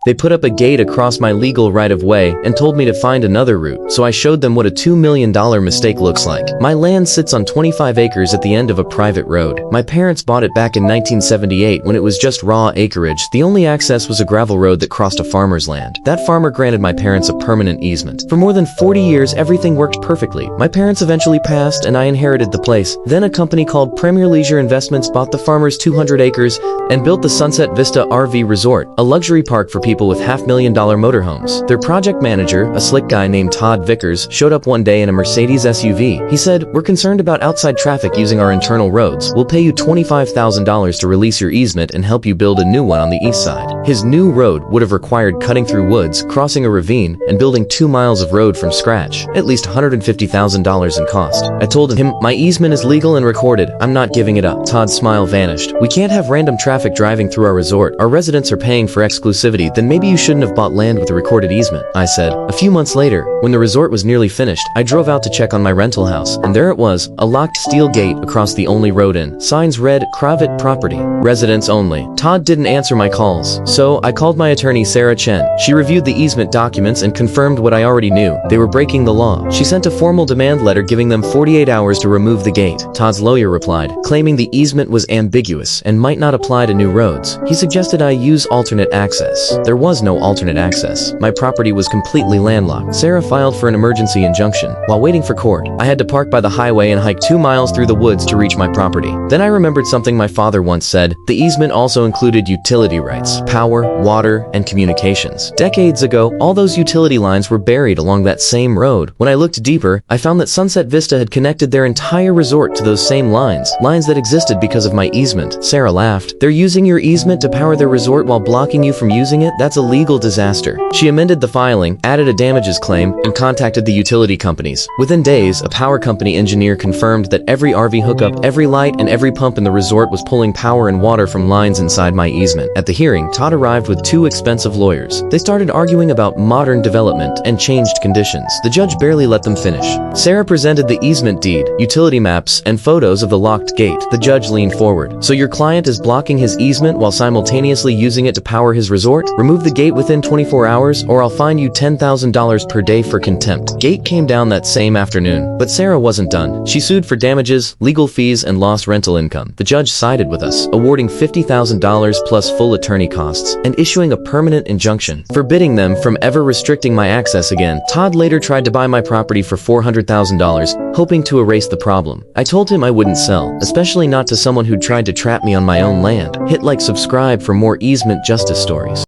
They put up a gate across my legal right-of-way and told me to find another route, so I showed them what a $2 million mistake looks like. My land sits on 25 acres at the end of a private road. My parents bought it back in 1978 when it was just raw acreage. The only access was a gravel road that crossed a farmer's land. That farmer granted my parents a permanent easement. For more than 40 years, everything worked perfectly. My parents eventually passed and I inherited the place. Then a company called Premier Leisure Investments bought the farmer's 200 acres and built the Sunset Vista RV Resort, a luxury park for people with $500,000 motorhomes. Their project manager, a slick guy named Todd Vickers, showed up one day in a Mercedes SUV. He said, "We're concerned about outside traffic using our internal roads. We'll pay you $25,000 to release your easement and help you build a new one on the east side." His new road would have required cutting through woods, crossing a ravine, and building 2 miles of road from scratch, at least $150,000 in cost. I told him, "My easement is legal and recorded. I'm not giving it up." Todd's smile vanished. "We can't have random traffic driving through our resort. Our residents are paying for exclusivity. Then maybe you shouldn't have bought land with a recorded easement," I said. A few months later, when the resort was nearly finished, I drove out to check on my rental house, and there it was, a locked steel gate across the only road in. Signs read, "Private property, residents only." Todd didn't answer my calls, so I called my attorney Sarah Chen. She reviewed the easement documents and confirmed what I already knew. They were breaking the law. She sent a formal demand letter giving them 48 hours to remove the gate. Todd's lawyer replied, claiming the easement was ambiguous and might not apply to new roads. He suggested I use alternate access. There was no alternate access. My property was completely landlocked. Sarah filed for an emergency injunction. While waiting for court, I had to park by the highway and hike 2 miles through the woods to reach my property. Then I remembered something my father once said. The easement also included utility rights, power, water, and communications. Decades ago, all those utility lines were buried along that same road. When I looked deeper, I found that Sunset Vista had connected their entire resort to those same lines that existed because of my easement. Sarah laughed. "They're using your easement to power their resort while blocking you from using it? That's a legal disaster." She amended the filing, added a damages claim, and contacted the utility companies. Within days, a power company engineer confirmed that every RV hookup, every light, and every pump in the resort was pulling power and water from lines inside my easement. At the hearing, Todd arrived with 2 expensive lawyers. They started arguing about modern development and changed conditions. The judge barely let them finish. Sarah presented the easement deed, utility maps, and photos of the locked gate. The judge leaned forward. "So your client is blocking his easement while simultaneously using it to power his resort? Remove the gate within 24 hours or I'll fine you $10,000 per day for contempt." Gate came down that same afternoon, but Sarah wasn't done. She sued for damages, legal fees, and lost rental income. The judge sided with us, awarding $50,000 plus full attorney costs and issuing a permanent injunction, forbidding them from ever restricting my access again. Todd later tried to buy my property for $400,000, hoping to erase the problem. I told him I wouldn't sell, especially not to someone who'd tried to trap me on my own land. Hit like, subscribe for more easement justice stories.